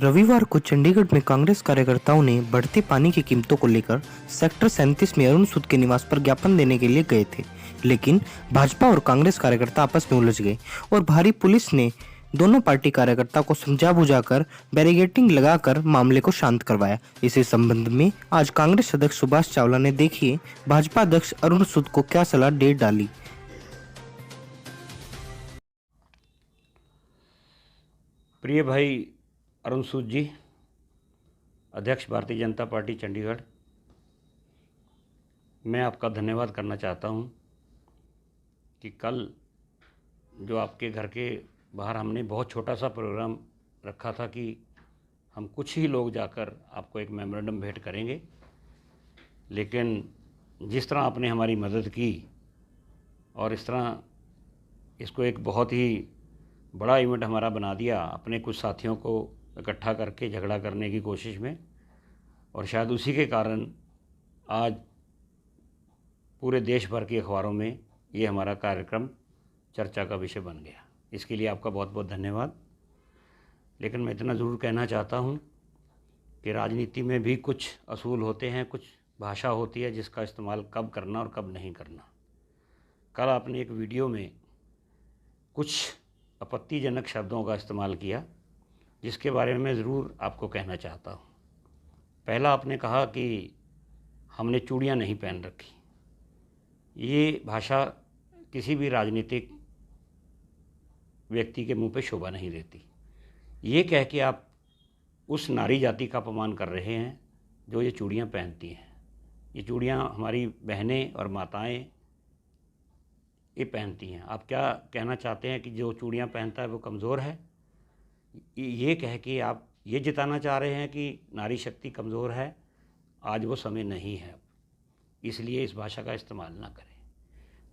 रविवार को चंडीगढ़ में कांग्रेस कार्यकर्ताओं ने बढ़ते पानी की कीमतों को लेकर सेक्टर 37 में अरुण सूद के निवास पर ज्ञापन देने के लिए गए थे, लेकिन भाजपा और कांग्रेस कार्यकर्ता आपस में उलझ गए और भारी पुलिस ने दोनों पार्टी कार्यकर्ता को समझा बुझाकर बैरिकेडिंग लगाकर मामले को शांत करवाया। इसी संबंध में आज कांग्रेस अध्यक्ष सुभाष चावला ने देखिए भाजपा अध्यक्ष अरुण सूद को क्या सलाह दे डाली। प्रिय भाई अरुण सूद जी, अध्यक्ष भारतीय जनता पार्टी चंडीगढ़, मैं आपका धन्यवाद करना चाहता हूं कि कल जो आपके घर के बाहर हमने बहुत छोटा सा प्रोग्राम रखा था कि हम कुछ ही लोग जाकर आपको एक मेमोरेंडम भेंट करेंगे, लेकिन जिस तरह आपने हमारी मदद की और इस तरह इसको एक बहुत ही बड़ा इवेंट हमारा बना दिया, अपने कुछ साथियों को इकट्ठा करके झगड़ा करने की कोशिश में, और शायद उसी के कारण आज पूरे देश भर के अखबारों में ये हमारा कार्यक्रम चर्चा का विषय बन गया। इसके लिए आपका बहुत बहुत धन्यवाद। लेकिन मैं इतना ज़रूर कहना चाहता हूँ कि राजनीति में भी कुछ असूल होते हैं, कुछ भाषा होती है जिसका इस्तेमाल कब करना और कब नहीं करना। कल आपने एक वीडियो में कुछ आपत्तिजनक शब्दों का इस्तेमाल किया, जिसके बारे में ज़रूर आपको कहना चाहता हूँ। पहला, आपने कहा कि हमने चूड़ियाँ नहीं पहन रखी। ये भाषा किसी भी राजनीतिक व्यक्ति के मुंह पे शोभा नहीं देती। ये कह के आप उस नारी जाति का अपमान कर रहे हैं जो ये चूड़ियाँ पहनती हैं। ये चूड़ियाँ हमारी बहनें और माताएं ये पहनती हैं। आप क्या कहना चाहते हैं कि जो चूड़ियाँ पहनता है वो कमज़ोर है? ये कह के आप ये जिताना चाह रहे हैं कि नारी शक्ति कमज़ोर है। आज वो समय नहीं है, इसलिए इस भाषा का इस्तेमाल ना करें।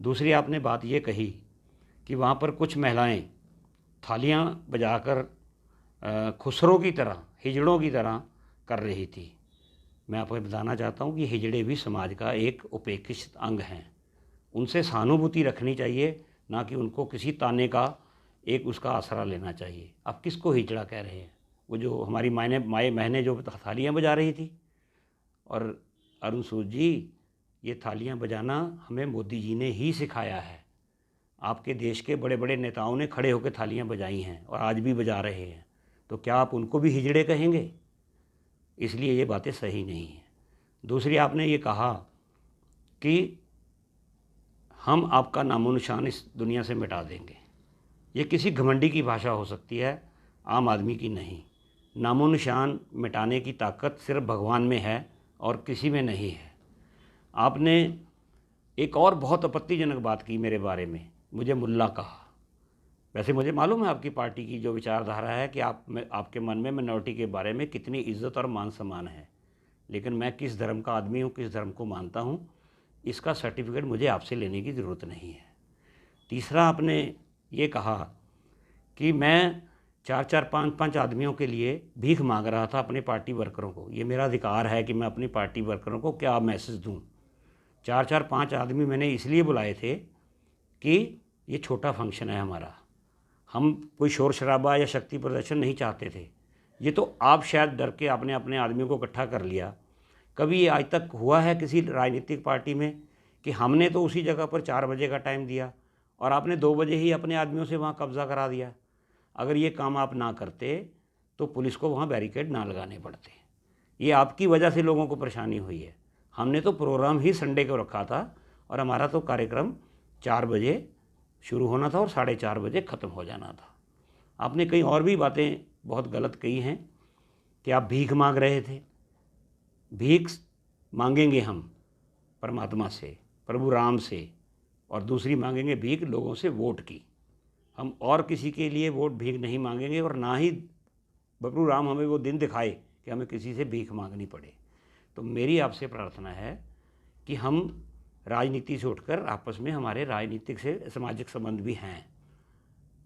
दूसरी, आपने बात ये कही कि वहाँ पर कुछ महिलाएं थालियाँ बजाकर खुसरों की तरह, हिजड़ों की तरह कर रही थी। मैं आपको बताना चाहता हूँ कि हिजड़े भी समाज का एक उपेक्षित अंग हैं। उनसे सहानुभूति रखनी चाहिए, ना कि उनको किसी ताने का एक उसका आसरा लेना चाहिए। आप किसको हिजड़ा कह रहे हैं? वो जो हमारी माए बहनें जो थालियाँ बजा रही थी। और अरुण सूद जी, ये थालियाँ बजाना हमें मोदी जी ने ही सिखाया है। आपके देश के बड़े बड़े नेताओं ने खड़े होकर थालियाँ बजाई हैं और आज भी बजा रहे हैं, तो क्या आप उनको भी हिजड़े कहेंगे? इसलिए ये बातें सही नहीं हैं। दूसरी, आपने ये कहा कि हम आपका नामो निशान इस दुनिया से मिटा देंगे। ये किसी घमंडी की भाषा हो सकती है, आम आदमी की नहीं। नामो निशान मिटाने की ताकत सिर्फ भगवान में है और किसी में नहीं है। आपने एक और बहुत आपत्तिजनक बात की मेरे बारे में, मुझे मुल्ला कहा। वैसे मुझे मालूम है आपकी पार्टी की जो विचारधारा है कि आपके मन में मिनॉरिटी के बारे में कितनी इज्जत और मान सम्मान है, लेकिन मैं किस धर्म का आदमी हूँ, किस धर्म को मानता हूँ, इसका सर्टिफिकेट मुझे आपसे लेने की ज़रूरत नहीं है। तीसरा, आपने ये कहा कि मैं 4-4, 5-5 आदमियों के लिए भीख मांग रहा था अपने पार्टी वर्करों को। ये मेरा अधिकार है कि मैं अपनी पार्टी वर्करों को क्या मैसेज दूँ। 4-4, 5 आदमी मैंने इसलिए बुलाए थे कि ये छोटा फंक्शन है हमारा, हम कोई शोर शराबा या शक्ति प्रदर्शन नहीं चाहते थे। ये तो आप शायद डर के आपने अपने आदमियों को इकट्ठा कर लिया। कभी ये आज तक हुआ है किसी राजनीतिक पार्टी में कि हमने तो उसी जगह पर 4 बजे का टाइम दिया और आपने 2 बजे ही अपने आदमियों से वहाँ कब्ज़ा करा दिया? अगर ये काम आप ना करते तो पुलिस को वहाँ बैरिकेड ना लगाने पड़ते। ये आपकी वजह से लोगों को परेशानी हुई है। हमने तो प्रोग्राम ही संडे को रखा था और हमारा तो कार्यक्रम 4 बजे शुरू होना था और 4:30 बजे ख़त्म हो जाना था। आपने कई और भी बातें बहुत गलत कही हैं कि आप भीख मांग रहे थे। भीख मांगेंगे हम परमात्मा से, प्रभु राम से, और दूसरी मांगेंगे भीख लोगों से वोट की। हम और किसी के लिए वोट भीख नहीं मांगेंगे और ना ही प्रभु राम हमें वो दिन दिखाए कि हमें किसी से भीख मांगनी पड़े। तो मेरी आपसे प्रार्थना है कि हम राजनीति से उठकर आपस में हमारे राजनीतिक से सामाजिक संबंध भी हैं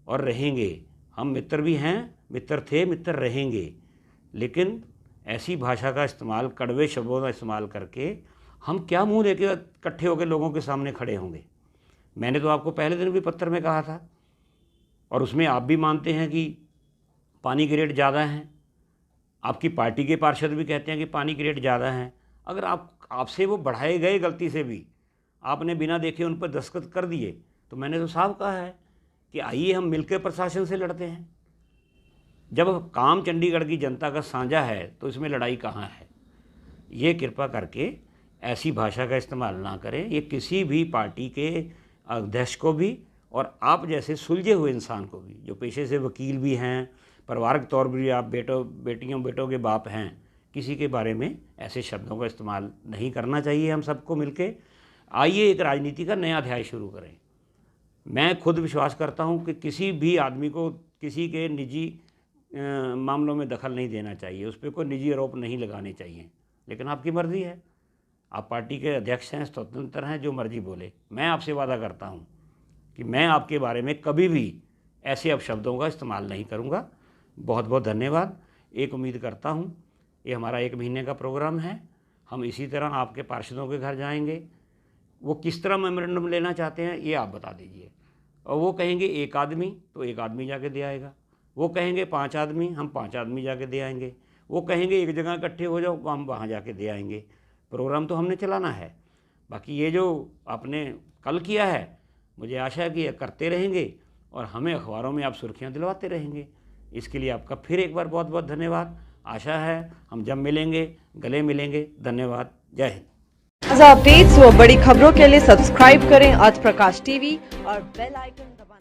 और रहेंगे। हम मित्र भी हैं, मित्र थे, मित्र रहेंगे, लेकिन ऐसी भाषा का इस्तेमाल, कड़वे शब्दों का इस्तेमाल करके हम क्या मुंह लेके इकट्ठे होकर लोगों के सामने खड़े होंगे? मैंने तो आपको पहले दिन भी पत्र में कहा था और उसमें आप भी मानते हैं कि पानी के रेट ज़्यादा हैं। आपकी पार्टी के पार्षद भी कहते हैं कि पानी के रेट ज़्यादा हैं। अगर आपसे वो बढ़ाए गए गलती से भी, आपने बिना देखे उन पर दस्तखत कर दिए, तो मैंने तो साफ कहा है कि आइए हम मिलकर प्रशासन से लड़ते हैं। जब काम चंडीगढ़ की जनता का साझा है तो इसमें लड़ाई कहाँ है। ये कृपा करके ऐसी भाषा का इस्तेमाल ना करें। ये किसी भी पार्टी के अध्यक्ष को भी और आप जैसे सुलझे हुए इंसान को भी, जो पेशे से वकील भी हैं, परिवारिक तौर पर भी आप बेटों के बाप हैं, किसी के बारे में ऐसे शब्दों का इस्तेमाल नहीं करना चाहिए। हम सबको मिलके आइए एक राजनीति का नया अध्याय शुरू करें। मैं खुद विश्वास करता हूं कि किसी भी आदमी को किसी के निजी मामलों में दखल नहीं देना चाहिए, उस पर कोई निजी आरोप नहीं लगाने चाहिए। लेकिन आपकी मर्ज़ी है, आप पार्टी के अध्यक्ष हैं, स्वतंत्र हैं, जो मर्जी बोले। मैं आपसे वादा करता हूं कि मैं आपके बारे में कभी भी ऐसे अपशब्दों का इस्तेमाल नहीं करूंगा। बहुत बहुत धन्यवाद। एक उम्मीद करता हूं, ये हमारा 1 महीने का प्रोग्राम है, हम इसी तरह आपके पार्षदों के घर जाएंगे। वो किस तरह मेमोरेंडम लेना चाहते हैं ये आप बता दीजिए। और वो कहेंगे 1 आदमी, तो 1 आदमी जाके दे आएगा। वो कहेंगे 5 आदमी, हम 5 आदमी जाके दे आएंगे। वो कहेंगे एक जगह इकट्ठे हो जाओ, हम वहाँ जाके दे आएंगे। प्रोग्राम तो हमने चलाना है। बाकी ये जो आपने कल किया है, मुझे आशा है कि ये करते रहेंगे और हमें अखबारों में आप सुर्खियाँ दिलवाते रहेंगे। इसके लिए आपका फिर एक बार बहुत बहुत धन्यवाद। आशा है हम जब मिलेंगे गले मिलेंगे। धन्यवाद। जय हिंद। ताज़ा अपडेट्स व बड़ी खबरों के लिए सब्सक्राइब करें आज प्रकाश टीवी और बेल आइकन दबाएं।